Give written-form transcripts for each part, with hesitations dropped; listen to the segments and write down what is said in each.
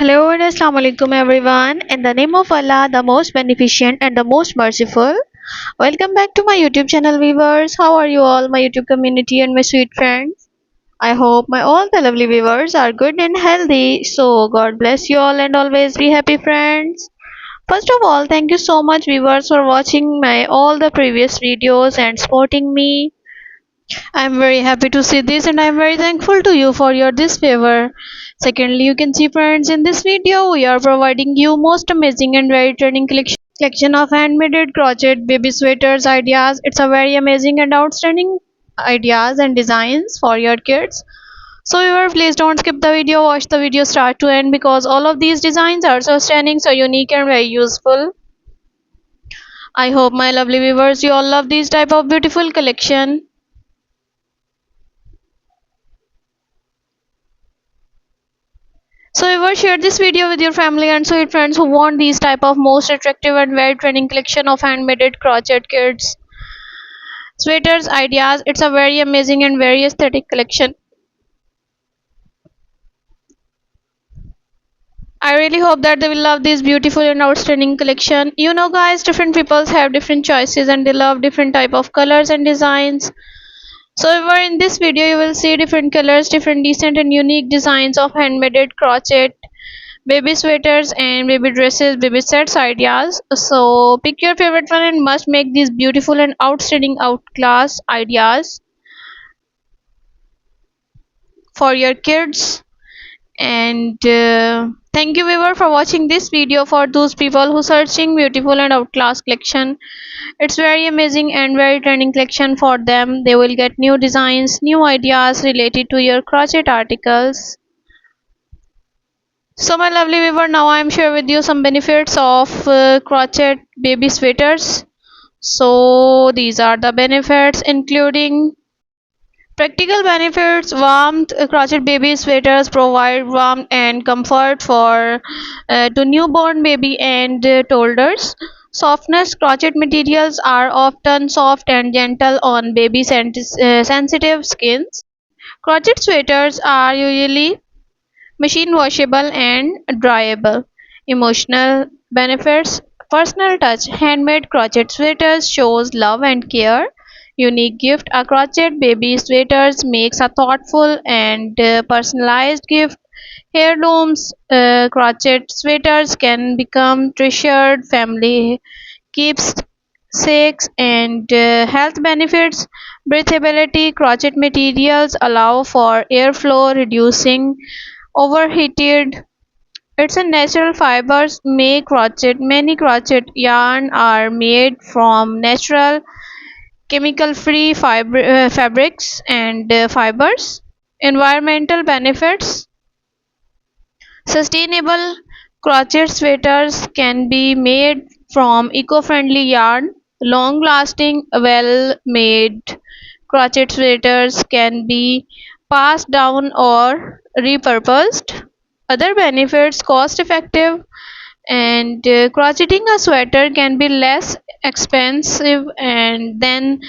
Hello and Assalamu alaikum everyone. In the name of Allah, the most beneficent and the most merciful. Welcome back to my YouTube channel viewers. How are you all, my YouTube community and my sweet friends? I hope my all the lovely viewers are good and healthy. So God bless you all and always be happy friends. First of all, thank you so much viewers for watching my all the previous videos and supporting me. I'm very happy to see this and I'm very thankful to you for your this favor. Secondly, you can see friends in this video we are providing you most amazing and very trending collection of handmade crochet baby sweaters ideas. It's a very amazing and outstanding ideas and designs for your kids. So viewer, please don't skip the video, watch the video start to end because all of these designs are so stunning, so unique and very useful. I hope my lovely viewers you all love these type of beautiful collection. So ever share this video with your family and sweet friends who want these type of most attractive and very trending collection of handmade crochet kids sweaters ideas. It's a very amazing and very aesthetic collection. I really hope that they will love this beautiful and outstanding collection. You know guys, different peoples have different choices and they love different type of colors and designs. So ever in this video you will see different colors, different decent and unique designs of handmade crochet baby sweaters and baby dresses, baby sets ideas. So pick your favorite one and must make these beautiful and outstanding outclass ideas for your kids. And thank you viewer for watching this video. For those people who searching beautiful and outclass collection, it's very amazing and very trending collection for them. They will get new designs, new ideas related to your crochet articles. So my lovely viewer, now I am share with you some benefits of crochet baby sweaters. So these are the benefits including practical benefits. Warmth. Crochet baby sweaters provide warmth and comfort for to newborn baby and toddlers. Softness. Crochet materials are often soft and gentle on baby sensitive skins. Crochet sweaters are usually machine washable and dryable. Emotional benefits. Personal touch. Handmade crochet sweaters shows love and care. Unique gift. A crochet baby sweaters makes a thoughtful and personalized gift. Heirlooms. Crochet sweaters can become treasured family keepsakes and health benefits. Breathability. Crochet materials allow for airflow, reducing overheated. It's a natural fibers make crochet. Many crochet yarn are made from natural chemical free fabrics and fibers. Environmental benefits. Sustainable crochet sweaters can be made from eco-friendly yarn. Long-lasting, well-made crochet sweaters can be passed down or repurposed. Other benefits. Cost effective and crocheting a sweater can be less expensive and then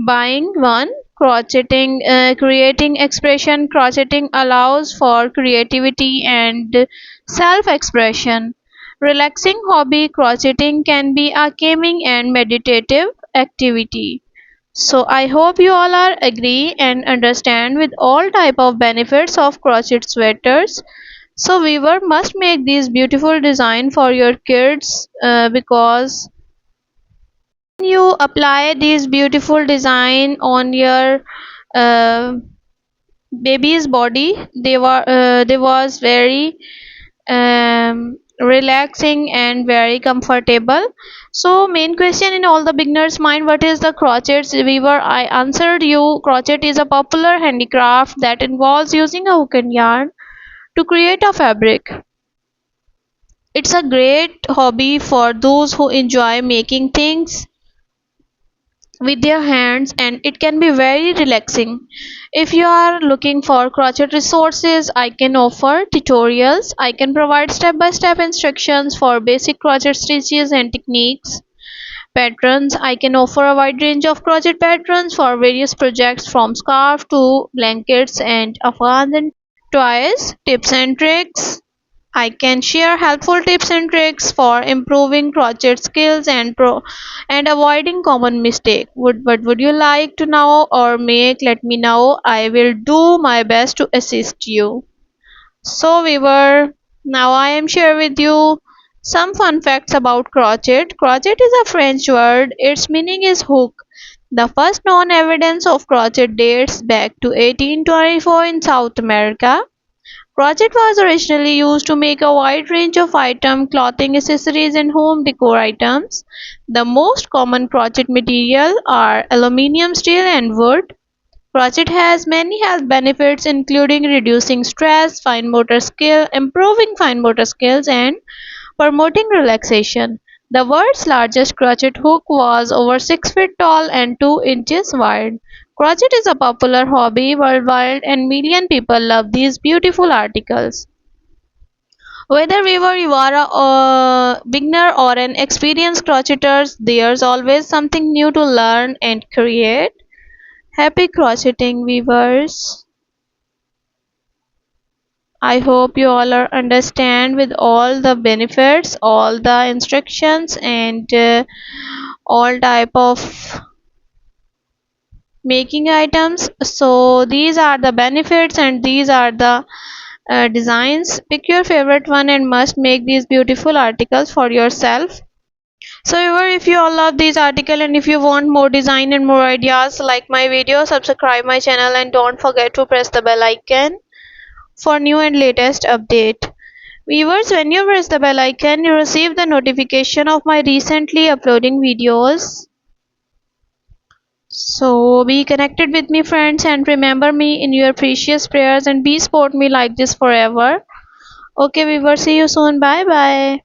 buying one. Crocheting creating expression. Crocheting allows for creativity and self expression. Relaxing hobby. Crocheting can be a calming and meditative activity. So I hope you all are agree and understand with all type of benefits of crochet sweaters. So weaver must make these beautiful design for your kids because when you apply these beautiful design on your uh, baby's body, they was very relaxing and very comfortable. So main question in all the beginners mind, what is the crochet weaver? I answered you. Crochet is a popular handicraft that involves using a hook and yarn to create a fabric. It's a great hobby for those who enjoy making things with their hands and it can be very relaxing. If you are looking for crochet resources, I can offer tutorials. I can provide step-by-step instructions for basic crochet stitches and techniques. Patterns. I can offer a wide range of crochet patterns for various projects from scarf to blankets and Afghan and toys. Tips and tricks. I can share helpful tips and tricks for improving crochet skills and avoiding common mistake. Would you like to know or make? Let me know. I will do my best to assist you. So viewer, now I am share with you some fun facts about crochet. Crochet is a French word. Its meaning is hook. The first known evidence of crochet dates back to 1824 in South America. Crochet was originally used to make a wide range of items, clothing, accessories, and home decor items. The most common crochet material are aluminium, steel, and wood. Crochet has many health benefits including reducing stress, improving fine motor skills, and promoting relaxation. The world's largest crochet hook was over 6 feet tall and 2 inches wide. Crochet is a popular hobby worldwide and million people love these beautiful articles. Whether you are a beginner or an experienced crocheter, there's always something new to learn and create. Happy crocheting, weavers! I hope you all are understand with all the benefits, all the instructions, and all type of making items. So these are the benefits and these are the designs. Pick your favorite one and must make these beautiful articles for yourself. So if you all love these article and if you want more design and more ideas, like my video, subscribe my channel, and don't forget to press the bell icon for new and latest update. Viewers, when you press the bell icon, you receive the notification of my recently uploading videos. So be connected with me, friends, and remember me in your precious prayers, and be support me like this forever. Okay, viewers, see you soon. Bye bye.